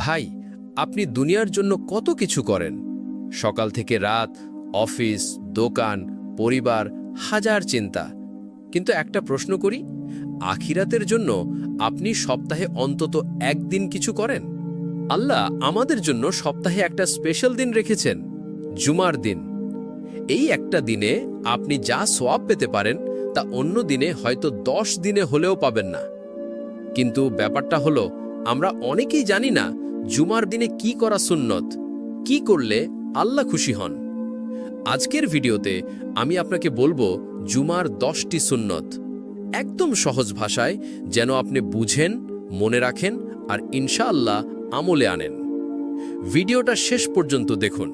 ভাই, আপনি দুনিয়ার জন্য কত কিছু করেন, সকাল থেকে রাত, অফিস, দোকান, পরিবার, হাজার চিন্তা। কিন্তু একটা প্রশ্ন করি, আখিরাতের জন্য আপনি সপ্তাহে অন্তত একদিন কিছু করেন? আল্লাহ আমাদের জন্য সপ্তাহে একটা স্পেশাল দিন রেখেছেন, জুমার দিন। এই একটা দিনে আপনি যা সওয়াব পেতে পারেন তা অন্য দিনে হয়তো 10 দিনে হলেও পাবেন না। কিন্তু ব্যাপারটা হলো, আমরা অনেকেই জানি না জুমার দিনে কি করা সুন্নত, কি করলে আল্লাহ খুশি হন। আজকের ভিডিওতে আমি আপনাকে বলবো জুমার 10টি সুন্নত, একদম সহজ ভাষায়, যেন আপনি বুঝেন, মনে রাখেন আর ইনশাআল্লাহ আমলে আনেন। ভিডিওটা শেষ পর্যন্ত দেখুন।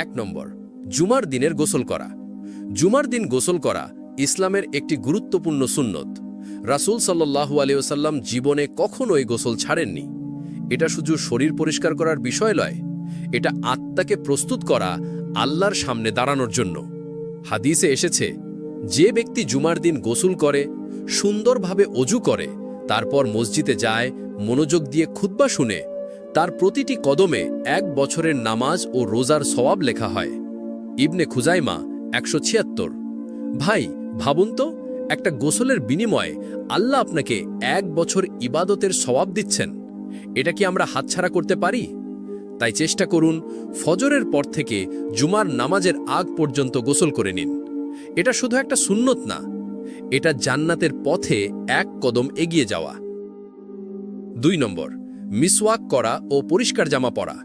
1 নম্বর, জুমার দিনের গোসল করা। জুমার দিন গোসল করা ইসলামের একটি গুরুত্বপূর্ণ সুন্নত। রাসূল সাল্লাল্লাহু আলাইহি ওয়াসাল্লাম জীবনে কখনোই গোসল ছাড়েননি। এটা শুধু শরীর পরিষ্কার করার বিষয় নয়, এটা আত্মাকে প্রস্তুত করা আল্লাহর সামনে দাঁড়ানোর জন্য। হাদিসে এসেছে, যে ব্যক্তি জুমার দিন গোসল করে, সুন্দরভাবে অজু করে, তারপর মসজিদে যায়, মনোযোগ দিয়ে খুতবা শুনে, তার প্রতিটি কদমে 1 বছরের নামাজ ও রোজার সওয়াব লেখা হয়। ইবনে খুজাইমা 176। ভাই, ভাবুন তো, একটা গোসলের বিনিময়ে আল্লাহ আপনাকে 1 বছর ইবাদতের সওয়াব দিচ্ছেন। এটা কি আমরা হাতছাড়া করতে পারি? তাই চেষ্টা করুন, ফজরের পর থেকে জুমার নামাজের আগ পর্যন্ত গোসল করে নিন। এটা শুধু একটা সুন্নত না, এটা জান্নাতের পথে 1 কদম এগিয়ে যাওয়া। 2 নম্বর, মিসওয়াক করা ও পরিষ্কার জামা পরা।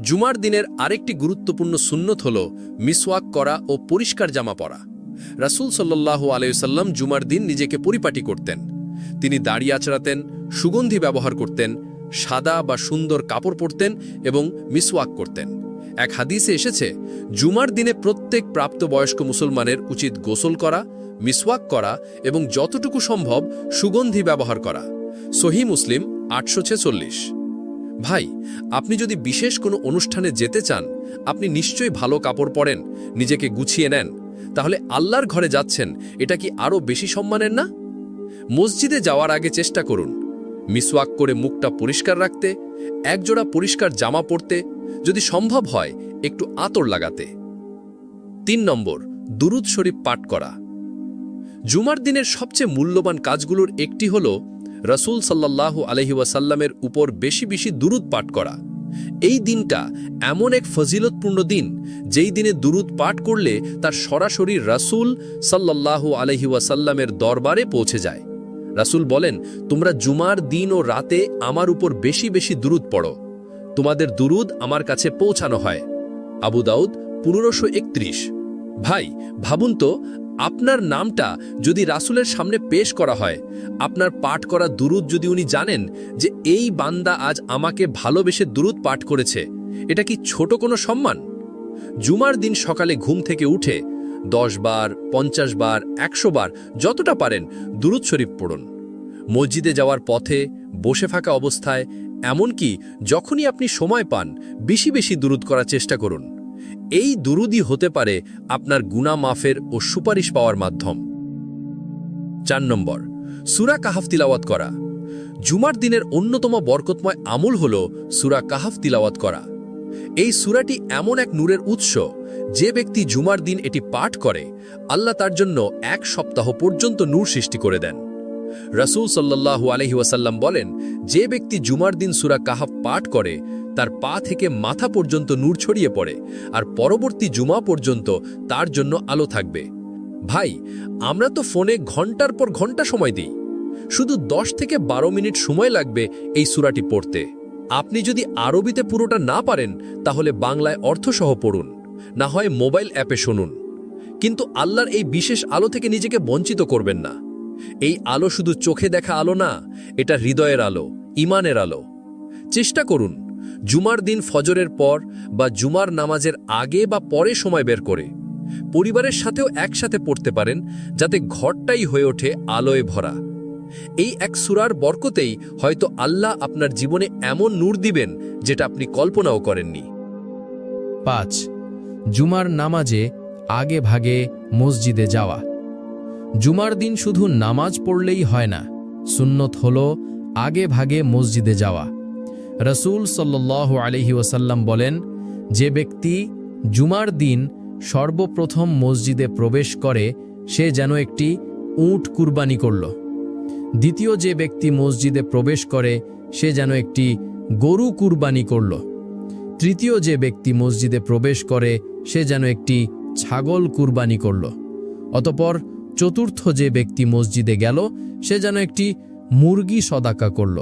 জুমার দিনের আরেকটি গুরুত্বপূর্ণ সুন্নত হল মিসওয়াক করা ও পরিষ্কার জামা পরা। রাসূল সাল্লাল্লাহু আলাইহি ওয়াসাল্লাম জুমার দিন নিজেকে পরিপাটি করতেন। তিনি দাড়ি আঁচড়াতেন, সুগন্ধি ব্যবহার করতেন, সাদা বা সুন্দর কাপড় পরতেন এবং মিসওয়াক করতেন। এক হাদিসে এসেছে, জুমার দিনে প্রত্যেক প্রাপ্তবয়স্ক মুসলমানের উচিত গোসল করা, মিসওয়াক করা এবং যতটুকু সম্ভব সুগন্ধি ব্যবহার করা। সহিহ মুসলিম 846। ভাই, আপনি যদি বিশেষ কোনো অনুষ্ঠানে যেতে চান, আপনি নিশ্চয়ই ভালো কাপড় পরেন, নিজেকে গুছিয়ে নেন। তাহলে আল্লাহর ঘরে যাচ্ছেন, এটা কি আরও বেশি সম্মানের না? মসজিদে যাওয়ার আগে চেষ্টা করুন মিসওয়াক করে মুখটা পরিষ্কার রাখতে, একজোড়া পরিষ্কার জামা পরতে, যদি সম্ভব হয় একটু আতর লাগাতে। 3 নম্বর, দুরূদ শরীফ পাঠ করা। জুমার দিনের সবচেয়ে মূল্যবান কাজগুলোর একটি হল রাসূল সাল্লাল্লাহু আলাইহি ওয়াসাল্লামের উপর বেশি বেশি দুরূদ পাঠ করা। এই দিনটা এমন এক ফজিলতপূর্ণ দিন, যেই দিনে দুরূদ পাঠ করলে তার সরাসরি রাসূল সাল্লাল্লাহু আলাইহি ওয়াসাল্লামের দরবারে পৌঁছে যায়। রাসূল বলেন, তোমরা জুমার দিন ও রাতে আমার উপর বেশি বেশি দুরূদ পড়ো, তোমাদের দুরূদ আমার কাছে পৌঁছানো হয়। আবু দাউদ 1531। ভাই, ভাবুন তো, আপনার নামটা যদি রাসূলের সামনে পেশ করা হয়, আপনার পাঠ করা দুরূদ যদি উনি জানেন যে এই বান্দা আজ আমাকে ভালোবেসে দুরূদ পাঠ করেছে, এটা কি ছোট কোনো সম্মান? জুমার দিন সকালে ঘুম থেকে উঠে 10 বার, 50 বার, 100 বার, যতটা পারেন দুরূদ শরীফ পড়ুন। মসজিদে যাওয়ার পথে, বসে থাকা অবস্থায়, এমনকি যখনই আপনি সময় পান, বেশি বেশি দুরূদ করার চেষ্টা করুন। এই দুরূদই হতে পারে আপনার গুনাহ মাফের ও সুপারিশ পাওয়ার মাধ্যম। 4 নম্বর, সূরা কাহাফ তিলাওয়াত করা। জুমার দিনের অন্যতম বরকতময় আমল হল সূরা কাহাফ তিলাওয়াত করা। এই সূরাটি এমন এক নূরের উৎস, যে ব্যক্তি জুমার দিন এটি পাঠ করে, আল্লাহ তার জন্য 1 সপ্তাহ পর্যন্ত নূর সৃষ্টি করে দেন। রাসূল সাল্লাল্লাহু আলাইহি ওয়াসাল্লাম বলেন, যে ব্যক্তি জুমার দিন সূরা কাহাফ পাঠ করে, তার পা থেকে মাথা পর্যন্ত নূর ছড়িয়ে পড়ে, আর পরবর্তী জুমা পর্যন্ত তার জন্য আলো থাকবে। ভাই, আমরা তো ফোনে ঘন্টার পর ঘন্টা সময় দিই, শুধু 10 থেকে 12 মিনিট সময় লাগবে এই সূরাটি পড়তে। আপনি যদি আরবিতে পুরোটা না পারেন, তাহলে বাংলায় অর্থসহ পড়ুন, না হয় মোবাইল অ্যাপে শুনুন। কিন্তু আল্লাহর এই বিশেষ আলো থেকে নিজেকে বঞ্চিত করবেন না। এই আলো শুধু চোখে দেখা আলো না, এটা হৃদয়ের আলো, ঈমানের আলো। চেষ্টা করুন জুমার দিন ফজরের পর বা জুমার নামাজের আগে বা পরে সময় বের করে পরিবারের সাথেও একসাথে পড়তে পারেন, যাতে ঘরটাই হয়ে ওঠে আলোয় ভরা। এই এক সূরার বরকতেই হয়তো আল্লাহ আপনার জীবনে এমন নূর দিবেন, যেটা আপনি কল্পনাও করেননি। 5. জুমার নামাজে আগে ভাগে মসজিদে যাওয়া। জুমার দিন শুধু নামাজ পড়লেই হয় না, সুন্নত হল আগে ভাগে মসজিদে যাওয়া। রসুল সাল্লাল্লাহু আলাইহি ওয়াসাল্লাম বলেন, যে ব্যক্তি জুমার দিন সর্বপ্রথম মসজিদে প্রবেশ করে সে যেন একটি উট কুরবানি করল। দ্বিতীয় যে ব্যক্তি মসজিদে প্রবেশ করে সে যেন একটি গরু কুরবানি করল। তৃতীয় যে ব্যক্তি মসজিদে প্রবেশ করে সে যেন একটি ছাগল কুরবানি করল। অতঃপর চতুর্থ যে ব্যক্তি মসজিদে গেল সে যেন একটি মুরগি সদাকা করল।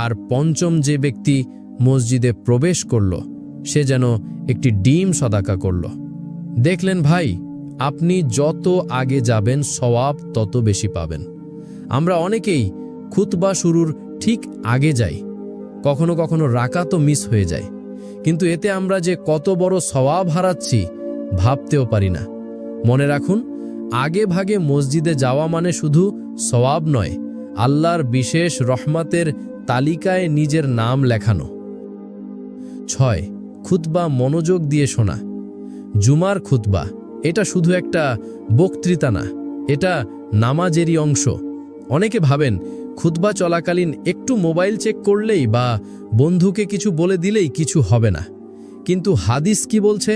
আর পঞ্চম যে ব্যক্তি মসজিদে প্রবেশ করল সে যেন একটি ডিম সদাকা করল। দেখলেন ভাই, আপনি যত আগে যাবেন সওয়াব তত বেশি পাবেন। আমরা অনেকেই খুতবা শুরুর ঠিক আগে যাই, কখনো কখনো রাকাতও মিস হয়ে যায়, কিন্তু এতে আমরা যে কত বড় সওয়াব হারাচ্ছি ভাবতেও পারি না। মনে রাখুন, আগে ভাগে মসজিদে যাওয়া মানে শুধু সওয়াব নয়, আল্লাহর বিশেষ রহমতের তালিকায় নিজের নাম লেখানো। 6. খুতবা মনোযোগ দিয়ে শোনা। জুমার খুতবা এটা শুধু একটা বক্তৃতা না, এটা নামাজেরই অংশ। অনেকে ভাবেন খুতবা চলাকালীন একটু মোবাইল চেক করলেই বা বন্ধুকে কিছু বলে দিলেই কিছু হবে না, কিন্তু হাদিস কি বলছে?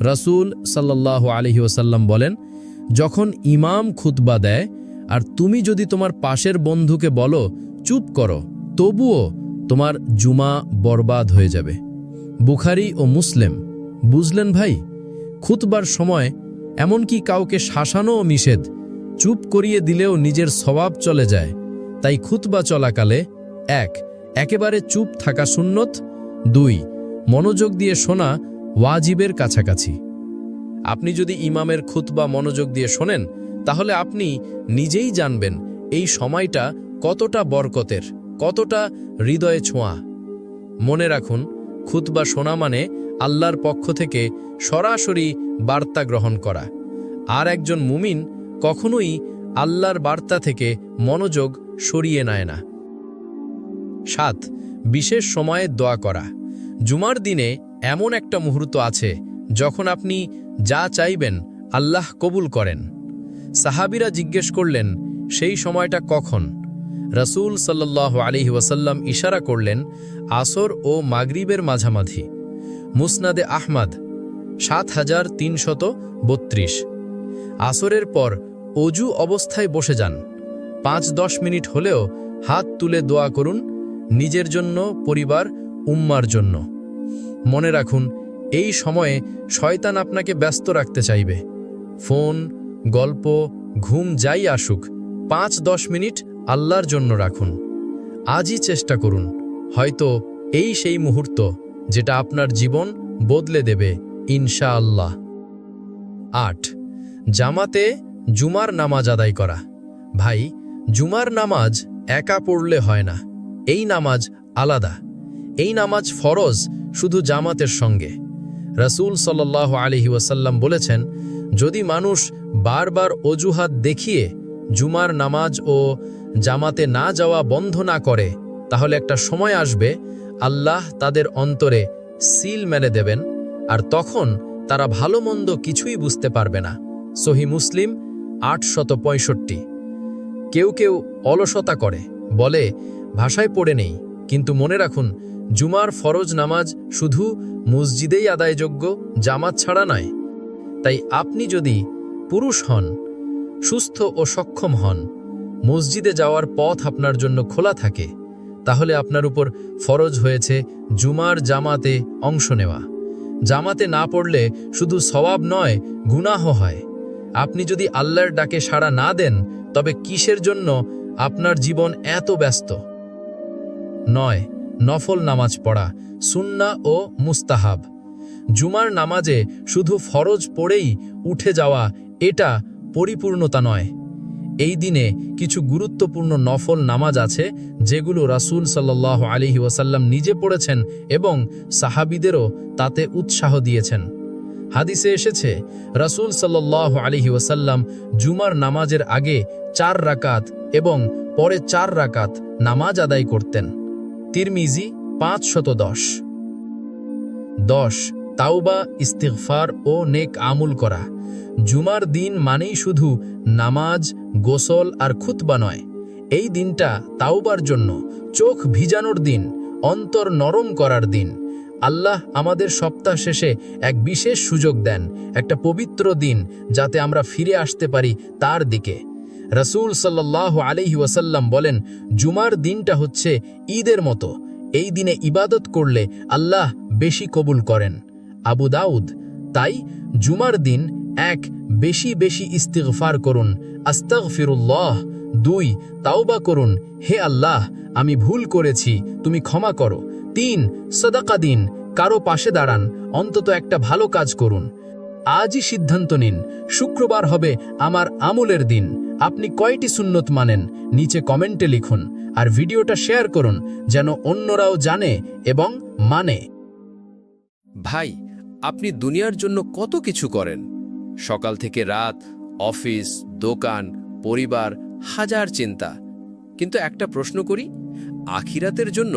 রাসূল সাল্লাল্লাহু আলাইহি ওয়াসাল্লাম বলেন, যখন ইমাম খুতবা দেয় আর তুমি যদি তোমার পাশের বন্ধুকে বলো চুপ করো, তবুও তোমার জুমা বরবাদ হয়ে যাবে। বুখারী ও মুসলিম। বুঝলেন ভাই, খুতবার সময় এমনকি কাউকে শাসানোও নিষেধ, চুপ করিয়ে দিলেও নিজের স্বভাব চলে যায়। তাই খুতবা চলাকালে 1. একেবারে চুপ থাকা সুন্নত। 2. মনোযোগ দিয়ে শোনা ওয়াজিবের কাছাকাছি। আপনি যদি ইমামের খুতবা মনোযোগ দিয়ে শোনেন তাহলে আপনি নিজেই জানবেন এই সময়টা কতটা বরকতের, কতটা হৃদয়ে ছোঁয়া। মনে রাখুন, খুতবা শোনা মানে আল্লাহর পক্ষ থেকে সরাসরি বার্তা গ্রহণ করা। আর একজন মুমিন কখনোই আল্লাহর বার্তা থেকে মনোযোগ সরিয়ে নেয় না। 7. বিশেষ সময়ে দোয়া করা। জুমার দিনে এমন একটা মুহূর্ত আছে যখন আপনি যা চাইবেন আল্লাহ কবুল করেন। সাহাবীরা জিজ্ঞেস করলেন, সেই সময়টা কখন? রাসূল সাল্লাল্লাহু আলাইহি ওয়াসাল্লাম ইশারা করলেন, আসর ও মাগরিবের মাঝামাঝি। মুসনাদে আহমদ 7332। আসরের পর অজু অবস্থায় বসে যান, 5-10 মিনিট হলেও হাত তুলে দোয়া করুন, নিজের জন্য, পরিবার, উম্মার জন্য। মনে রাখুন, এই সময়ে শয়তান আপনাকে ব্যস্ত রাখতে চাইবে। ফোন, গল্প, ঘুম যাই আসুক, 5-10 মিনিট আল্লাহর জন্য রাখুন। আজই চেষ্টা করুন, হয়তো এই সেই মুহূর্ত যেটা আপনার জীবন বদলে দেবে ইনশাআল্লাহ। 8. জামাতে জুমার নামাজ আদায় করা। ভাই, জুমার নামাজ একা পড়লে হয় না, এই নামাজ আলাদা। এই নামাজ ফরজ শুধু জামাতের সঙ্গে। রাসূল সাল্লাল্লাহু আলাইহি ওয়াসাল্লাম বলেছেন, যদি মানুষ বারবার অজুহাত দেখিয়ে জুমার নামাজ ও জামাতে না যাওয়া বন্ধ না করে, তাহলে একটা সময় আসবে আল্লাহ তাদের অন্তরে সিল মেরে দেবেন, আর তখন তারা ভালো মন্দ কিছুই বুঝতে পারবে না। সহিহ মুসলিম 865। কেউ কেউ অলসতা করে, বলে ভাষায় পড়ে নেই, কিন্তু মনে রাখুন, জুমার ফরজ নামাজ শুধু মসজিদেই আদায়যোগ্য, জামাত ছাড়া নয়। তাই আপনি যদি পুরুষ হন, সুস্থ ও সক্ষম হন, মসজিদে যাওয়ার পথ আপনার জন্য খোলা থাকে, তাহলে আপনার উপর ফরজ হয়েছে জুমার জামাতে অংশ নেওয়া। জামাতে না পড়লে শুধু সওয়াব নয়, গুনাহ হয়। আপনি যদি আল্লাহর ডাকে সাড়া না দেন, তবে কিসের জন্য আপনার জীবন এত ব্যস্ত? 9. নফল নামাজ পড়া, সুন্নাহ ও মুস্তাহাব। জুমার নামাজে শুধু ফরজ পড়েই উঠে যাওয়া এটা পরিপূর্ণতা নয়। এই দিনে কিছু গুরুত্বপূর্ণ নফল নামাজ আছে যেগুলো রাসূল সাল্লাল্লাহু আলাইহি ওয়াসাল্লাম নিজে পড়েছেন এবং সাহাবীদেরও তাতে উৎসাহ দিয়েছেন। হাদিসে এসেছে, রাসূল সাল্লাল্লাহু আলাইহি ওয়াসাল্লাম জুমার নামাজের আগে 4 রাকাত এবং পরে 4 রাকাত নামাজ আদায় করতেন। তিরমিজি 510। 10. তাওবা, ইস্তিগফার ও নেক আমল করা। জুমার দিন মানেই শুধু নামাজ, গোসল আর খুতবা নয়। এই দিনটা তাওবার জন্য, চোখ ভিজানোর দিন, অন্তর নরম করার দিন। আল্লাহ আমাদের সপ্তাহ শেষে এক বিশেষ সুযোগ দেন, একটা পবিত্র দিন, যাতে আমরা ফিরে আসতে পারি তার দিকে। রাসূল সাল্লাল্লাহু আলাইহি ওয়াসাল্লাম বলেন, জুমার দিনটা হচ্ছে ঈদের মতো। এই দিনে ইবাদত করলে আল্লাহ বেশি কবুল করেন। আবু দাউদ। তাই জুমার দিন 1 বেশি বেশি ইস্তিগফার করুন, আস্তাগফিরুল্লাহ। 2 তাওবা করুন, হে আল্লাহ আমি ভুল করেছি, তুমি ক্ষমা করো। 3 সাদাকা দিন, কারো পাশে দাঁড়ান, অন্তত একটা ভালো কাজ করুন। আজই সিদ্ধান্ত নিন, শুক্রবার হবে আমার আমলের দিন। আপনি কয়টি সুন্নত মানেন নিচে কমেন্টে লিখুন, আর ভিডিওটা শেয়ার করুন যেন অন্যরাও জানে এবং মানে। ভাই, আপনি দুনিয়ার জন্য কত কিছু করেন, সকাল থেকে রাত, অফিস, দোকান, পরিবার, হাজার চিন্তা। কিন্তু একটা প্রশ্ন করি, আখিরাতের জন্য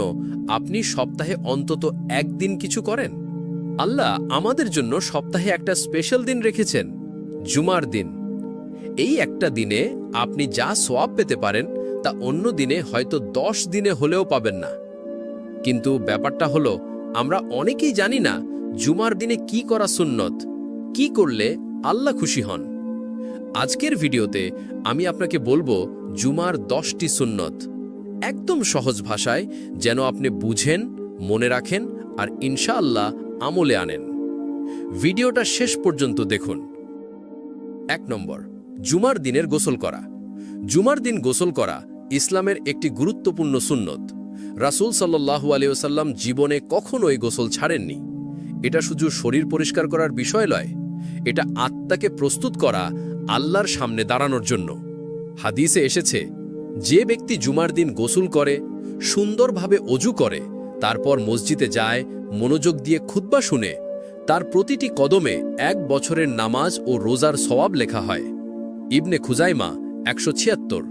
আপনি সপ্তাহে অন্তত একদিন কিছু করেন? আল্লাহ আমাদের জন্য সপ্তাহে একটা স্পেশাল দিন রেখেছেন, জুমার দিন। এই একটা দিনে আপনি যা সওয়াব পেতে পারেন তা অন্য দিনে হয়তো 10 দিনে হলেও পাবেন না। কিন্তু ব্যাপারটা হলো, আমরা অনেকেই জানি না জুমার দিনে কি করা সুন্নত, কি করলে আল্লাহ খুশি হন। আজকের ভিডিওতে আমি আপনাকে বলবো জুমার 10টি সুন্নত, একদম সহজ ভাষায়, যেন আপনি বুঝেন, মনে রাখেন আর ইনশাআল্লাহ আমলে আনেন। ভিডিওটা শেষ পর্যন্ত দেখুন। 1 নম্বর, জুমার দিনের গোসল করা। জুমার দিন গোসল করা ইসলামের একটি গুরুত্বপূর্ণ সুন্নত। রাসূল সাল্লাল্লাহু আলাইহি ওয়াসাল্লাম জীবনে কখনোই গোসল ছাড়েননি। এটা শুধু শরীর পরিষ্কার করার বিষয় নয়, এটা আত্মাকে প্রস্তুত করা আল্লাহর সামনে দাঁড়ানোর জন্য। হাদিসে এসেছে, যে ব্যক্তি জুমার দিন গোসল করে, সুন্দরভাবে অজু করে, তারপর মসজিদে যায়, মনোযোগ দিয়ে খুতবা শুনে, তার প্রতিটি কদমে 1 বছরের নামাজ ও রোজার সওয়াব লেখা হয়। ইবনে খুজাইমা 176।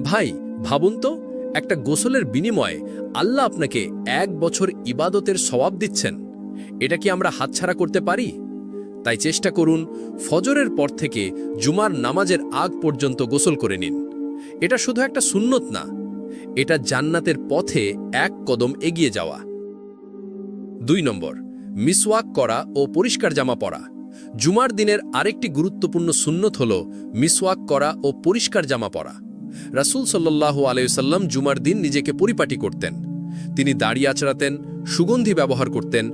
ভাই ভাবুন তো, একটা গোসলের বিনিময়ে আল্লাহ আপনাকে 1 বছর ইবাদতের সওয়াব দিচ্ছেন। এটা কি আমরা হাতছাড়া করতে পারি? তাই চেষ্টা করুন, ফজরের পর থেকে জুমার নামাজের আগ পর্যন্ত গোসল করে নিন। এটা শুধু একটা সুন্নত না, এটা জান্নাতের পথে 1 কদম এগিয়ে যাওয়া। 2 নম্বর, মিসওয়াক করা ও পরিষ্কার জামা পরা। জুমার দিনের আরেকটি গুরুত্বপূর্ণ সুন্নত হল মিসওয়াক করা ও পরিষ্কার জামা পরা। রাসূল সাল্লাল্লাহু আলাইহি ওয়াসাল্লাম জুমার দিন নিজেকে পরিপাটি করতেন। তিনি দাড়ি আঁচড়াতেন, সুগন্ধি ব্যবহার করতেন,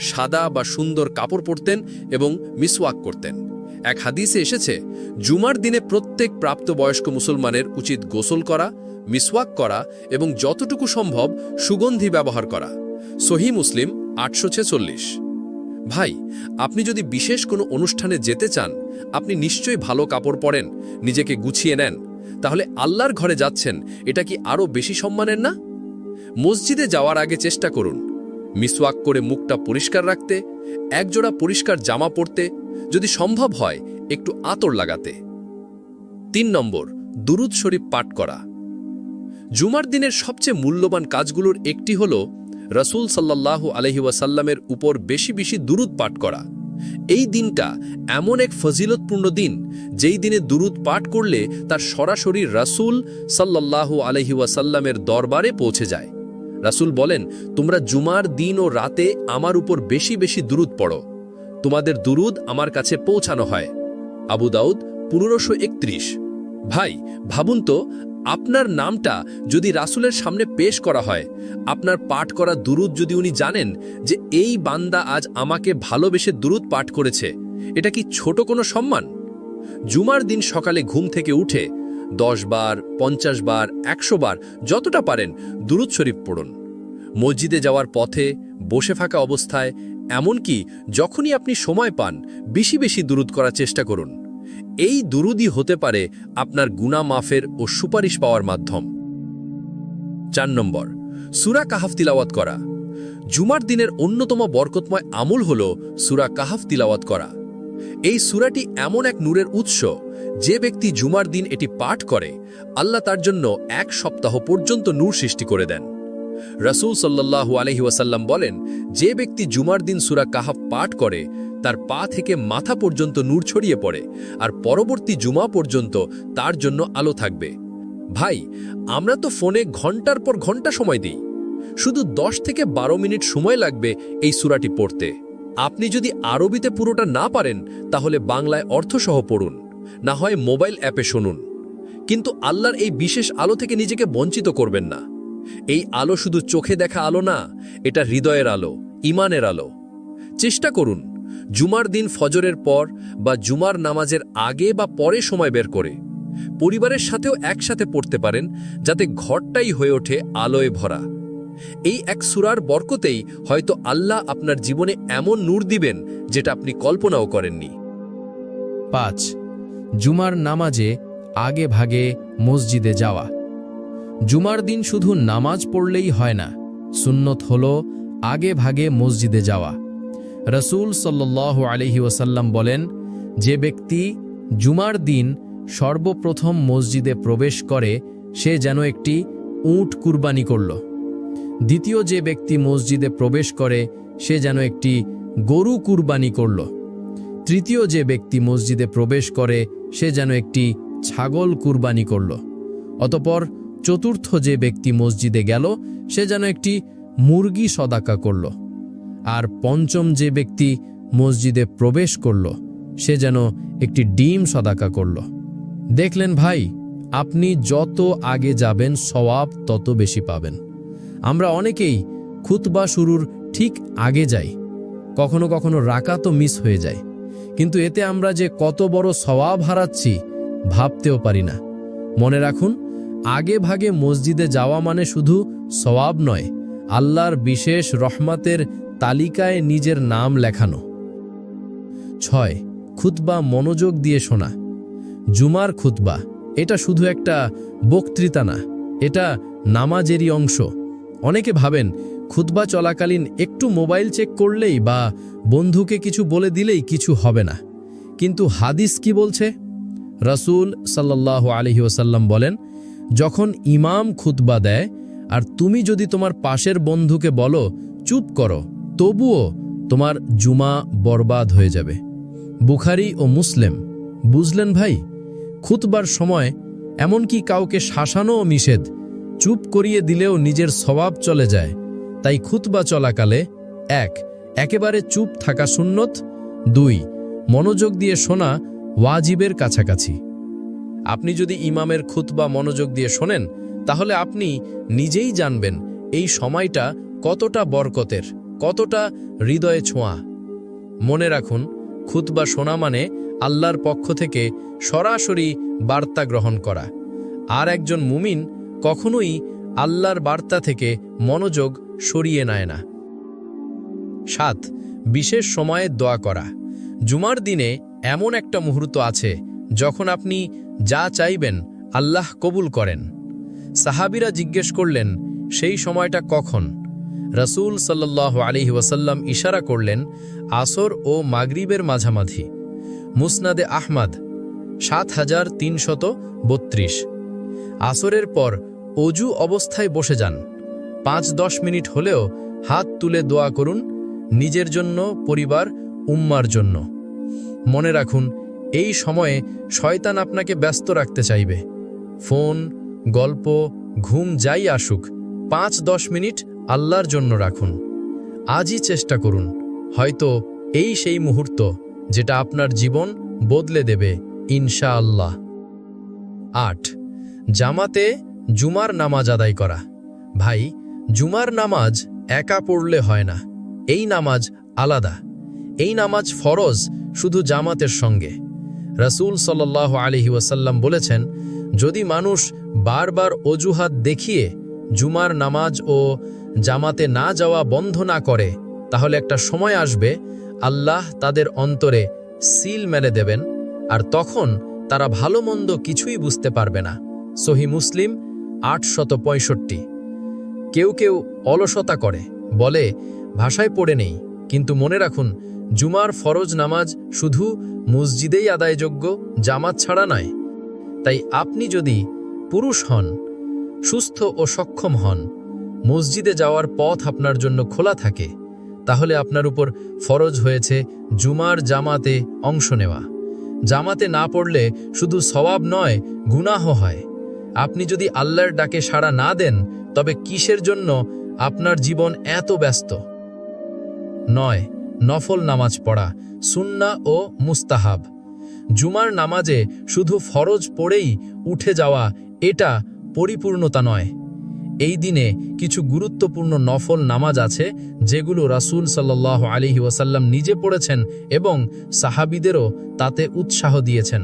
সাদা বা সুন্দর কাপড় পরতেন এবং মিসওয়াক করতেন। এক হাদিসে এসেছে, জুমার দিনে প্রত্যেক প্রাপ্তবয়স্ক মুসলমানের উচিত গোসল করা, মিসওয়াক করা এবং যতটুকু সম্ভব সুগন্ধি ব্যবহার করা। সহিহ মুসলিম 846। ভাই, আপনি যদি বিশেষ কোনো অনুষ্ঠানে যেতে চান, আপনি নিশ্চয়ই ভালো কাপড় পরেন, নিজেকে গুছিয়ে নেন, তাহলে আল্লাহর ঘরে যাচ্ছেন, এটা কি আরও বেশি সম্মানের না? মসজিদে যাওয়ার আগে চেষ্টা করুন মিসওয়াক করে মুখটা পরিষ্কার রাখতে, একজোড়া পরিষ্কার জামা পরতে, যদি সম্ভব হয় একটু আতর লাগাতে। 3 নম্বর, দুরূদ শরীফ পাঠ করা। জুমার দিনের সবচেয়ে মূল্যবান কাজগুলোর একটি হল রাসূল সাল্লাল্লাহু আলাইহি ওয়াসাল্লামের উপর বেশি বেশি দুরূদ পাঠ করা। এই দিনটা এমন এক ফজিলতপূর্ণ দিন, যেই দিনে দুরূদ পাঠ করলে তার সরাসরি রাসূল সাল্লাল্লাহু আলাইহি ওয়াসাল্লামের দরবারে পৌঁছে যায়। রাসূল বলেন, তোমরা জুমার দিন ও রাতে আমার উপর বেশি বেশি দুরূদ পড়ো, তোমাদের দুরূদ আমার কাছে পৌঁছানো হয়। আবু দাউদ 1531। ভাই ভাবুন তো, আপনার নামটা যদি রাসূলের সামনে পেশ করা হয়, আপনার পাঠ করা দুরূদ যদি উনি জানেন যে এই বান্দা আজ আমাকে ভালোবেসে দুরূদ পাঠ করেছে, এটা কি ছোট কোনো সম্মান? জুমার দিন সকালে ঘুম থেকে উঠে 10 বার, 50 বার, 100 বার, যতটা পারেন দুরূদ শরীফ পড়ুন। মসজিদে যাওয়ার পথে, বসে থাকা অবস্থায়, এমনকি যখনই আপনি সময় পান, বেশি বেশি দুরূদ করার চেষ্টা করুন। এই দুরূদই হতে পারে আপনার গুনাহ মাফের ও সুপারিশ পাওয়ার মাধ্যম। 4 নম্বর, সূরা কাহাফ তিলাওয়াত করা। জুমার দিনের অন্যতম বরকতময় আমল হল সূরা কাহাফ তিলাওয়াত করা। এই সূরাটি এমন এক নূরের উৎস, যে ব্যক্তি জুমার দিন এটি পাঠ করে, আল্লাহ তার জন্য 1 সপ্তাহ পর্যন্ত নূর সৃষ্টি করে দেন। রাসূল সাল্লাল্লাহু আলাইহি ওয়াসাল্লাম বলেন, যে ব্যক্তি জুমার দিন সূরা কাহাফ পাঠ করে, তার পা থেকে মাথা পর্যন্ত নূর ছড়িয়ে পড়ে, আর পরবর্তী জুমা পর্যন্ত তার জন্য আলো থাকবে। ভাই, আমরা তো ফোনে ঘন্টার পর ঘন্টা সময় দিই, শুধু 10 থেকে 12 মিনিট সময় লাগবে এই সূরাটি পড়তে। আপনি যদি আরবিতে পুরোটা না পারেন তাহলে বাংলায় অর্থসহ পড়ুন, না হয় মোবাইল অ্যাপে শুনুন। কিন্তু আল্লাহর এই বিশেষ আলো থেকে নিজেকে বঞ্চিত করবেন না। এই আলো শুধু চোখে দেখা আলো না, এটা হৃদয়ের আলো, ঈমানের আলো। চেষ্টা করুন জুমার দিন ফজরের পর বা জুমার নামাজের আগে বা পরে সময় বের করে পরিবারের সাথেও একসাথে পড়তে পারেন, যাতে ঘরটাই হয়ে ওঠে আলোয় ভরা। এই এক সূরার বরকতেই হয়তো আল্লাহ আপনার জীবনে এমন নূর দিবেন যেটা আপনি কল্পনাও করেননি। 5. জুমার নামাজে আগে ভাগে মসজিদে যাওয়া। জুমার দিন শুধু নামাজ পড়লেই হয় না, সুন্নত হল আগে ভাগে মসজিদে যাওয়া। রাসূল সাল্লাল্লাহু আলাইহি ওয়াসাল্লাম বলেন, যে ব্যক্তি জুমার দিন সর্বপ্রথম মসজিদে প্রবেশ করে সে যেন একটি উট কুরবানি করল। দ্বিতীয় যে ব্যক্তি মসজিদে প্রবেশ করে সে যেন একটি গরু কুরবানি করল। তৃতীয় যে ব্যক্তি মসজিদে প্রবেশ করে সে যেন একটি ছাগল কুরবানি করল। অতঃপর চতুর্থ যে ব্যক্তি মসজিদে গেল সে যেন একটি মুরগি সদাকা করল। আর পঞ্চম যে ব্যক্তি মসজিদে প্রবেশ করল সে যেন একটি ডিম সদাকা করল। দেখলেন ভাই, আপনি যত আগে যাবেন সওয়াব তত বেশি পাবেন। আমরা অনেকেই খুতবা শুরুর ঠিক আগে যাই, কখনো কখনো রাকাতও মিস হয়ে যায়, কিন্তু এতে আমরা যে কত বড় সওয়াব হারাচ্ছি ভাবতেও পারি না। মনে রাখুন, আগে ভাগে মসজিদে যাওয়া মানে শুধু সওয়াব নয়, আল্লাহর বিশেষ রহমতের তালিকায় নিজের নাম লেখানো। 6. খুতবা মনোযোগ দিয়ে শোনা। জুমার খুতবা এটা শুধু একটা বক্তৃতা না, এটা নামাজেরই অংশ। অনেকে ভাবেন খুতবা চলাকালীন একটু মোবাইল চেক করলেই বা বন্ধুকে কিছু বলে দিলেই কিছু হবে না, কিন্তু হাদিস কি বলছে? রাসূল সাল্লাল্লাহু আলাইহি ওয়াসাল্লাম বলেন, যখন ইমাম খুতবা দেয় আর তুমি যদি তোমার পাশের বন্ধুকে বলো চুপ করো, তবুও তোমার জুমা বরবাদ হয়ে যাবে। বুখারী ও মুসলিম। বুঝলেন ভাই, খুতবার সময় এমনকি কাউকে শাসানোও নিষেধ, চুপ করিয়ে দিলেও নিজের স্বভাব চলে যায়। তাই খুতবা চলাকালে 1. একেবারে চুপ থাকা সুন্নত, 2. মনোযোগ দিয়ে শোনা ওয়াজিবের কাছাকাছি। আপনি যদি ইমামের খুতবা মনোযোগ দিয়ে শোনেন তাহলে আপনি নিজেই জানবেন এই সময়টা কতটা বরকতের, কতটা হৃদয়ে ছোঁয়া। মনে রাখুন, খুতবা শোনা মানে আল্লাহর পক্ষ থেকে সরাসরি বার্তা গ্রহণ করা। আর একজন মুমিন কখনোই আল্লাহর বার্তা থেকে মনোযোগ সরিয়ে নেয় না। 7. বিশেষ সময়ে দোয়া করা। জুমার দিনে এমন একটা মুহূর্ত আছে যখন আপনি যা চাইবেন আল্লাহ কবুল করেন। সাহাবীরা জিজ্ঞেস করলেন, সেই সময়টা কখন? রাসূল সাল্লাল্লাহু আলাইহি ওয়াসাল্লাম ইশারা করলেন, আসর ও মাগরিবের মাঝামাঝি। মুসনাদে আহমদ 7332। আসরের পর অজু অবস্থায় বসে যান, 5-10 মিনিট হলেও হাত তুলে দোয়া করুন, নিজের জন্য, পরিবার, উম্মার জন্য। মনে রাখুন, এই সময়ে শয়তান আপনাকে ব্যস্ত রাখতে চাইবে। ফোন, গল্প, ঘুম যাই আসুক, 5-10 মিনিট আল্লাহর জন্য রাখুন। আজই চেষ্টা করুন, হয়তো এই সেই মুহূর্ত যেটা আপনার জীবন বদলে দেবে ইনশাআল্লাহ। 8. জামাতে জুমার নামাজ আদায় করা। ভাই, জুমার নামাজ একা পড়লে হয় না, এই নামাজ আলাদা। এই নামাজ ফরজ শুধু জামাতের সঙ্গে। রাসূল সাল্লাল্লাহু আলাইহি ওয়াসাল্লাম বলেছেন, যদি মানুষ বারবার অজুহাত দেখিয়ে জুমার নামাজ ও জামাতে না যাওয়া বন্ধ না করে তাহলে একটা সময় আসবে আল্লাহ তাদের অন্তরে সিল মেরে দেবেন, আর তখন তারা ভালো মন্দ কিছুই বুঝতে পারবে না। সহিহ মুসলিম 865। কেউ কেউ অলসতা করে, বলে ভাষায় পড়ে নেই, কিন্তু মনে রাখুন, জুমার ফরজ নামাজ শুধু মসজিদেই আদায়যোগ্য, জামাত ছাড়া নয়। তাই আপনি যদি পুরুষ হন, সুস্থ ও সক্ষম হন, মসজিদে যাওয়ার পথ আপনার জন্য খোলা থাকে, তাহলে আপনার উপর ফরজ হয়েছে জুমার জামাতে অংশ নেওয়া। জামাতে না পড়লে শুধু সওয়াব নয়, গুনাহ হয়। আপনি যদি আল্লাহর ডাকে সাড়া না দেন তবে কিসের জন্য আপনার জীবন এত ব্যস্ত? 9. নফল নামাজ পড়া, সুন্নাহ ও মুস্তাহাব। জুমার নামাজে শুধু ফরজ পড়েই উঠে যাওয়া এটা পরিপূর্ণতা নয়। এই দিনে কিছু গুরুত্বপূর্ণ নফল নামাজ আছে যেগুলো রাসূল সাল্লাল্লাহু আলাইহি ওয়াসাল্লাম নিজে পড়েছেন এবং সাহাবীদেরও তাতে উৎসাহ দিয়েছেন।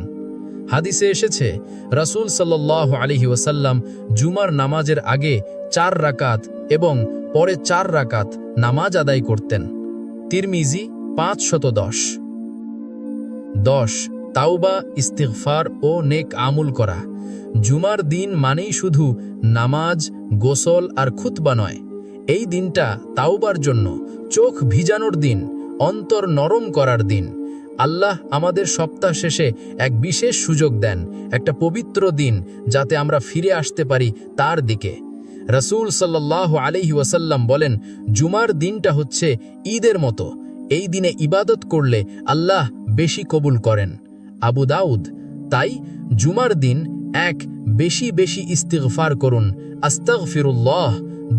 হাদিসে এসেছে রাসূল সাল্লাল্লাহু আলাইহি ওয়াসাল্লাম জুমার নামাজের আগে 4 রাকাত এবং পরে 4 রাকাত নামাজ আদায় করতেন। তিরমিজি 510। 10. তাওবা, ইস্তিগফার ও নেক আমল করা। জুমার দিন মানেই শুধু নামাজ, গোসল আর খুতবা নয়। এই দিনটা তাওবার জন্য, চোখ ভিজানোর দিন, অন্তর নরম করার দিন। আল্লাহ আমাদের সপ্তাহ শেষে এক বিশেষ সুযোগ দেন, একটা পবিত্র দিন যাতে আমরা ফিরে আসতে পারি তার দিকে। রাসূল সাল্লাল্লাহু আলাইহি ওয়াসাল্লাম বলেন, জুমার দিনটা হচ্ছে ঈদের মতো। এই দিনে ইবাদত করলে আল্লাহ বেশি কবুল করেন। আবু দাউদ। তাই জুমার দিন 1. বেশি বেশি ইস্তিগফার করুন, আস্তাগফিরুল্লাহ।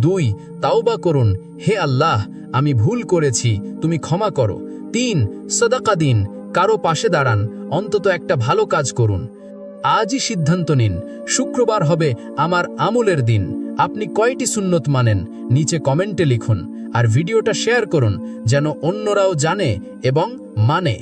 2. তাওবা করুন, হে আল্লাহ আমি ভুল করেছি, তুমি ক্ষমা করো। 3. সাদাকা দিন, কারো পাশে দাঁড়ান, অন্তত একটা ভালো কাজ করুন। আজই সিদ্ধান্ত নিন, শুক্রবার হবে আমার আমলের দিন। আপনি কয়টি সুন্নত মানেন নিচে কমেন্টে লিখুন আর ভিডিওটা শেয়ার করুন যেন অন্যরাও জানে এবং মানে।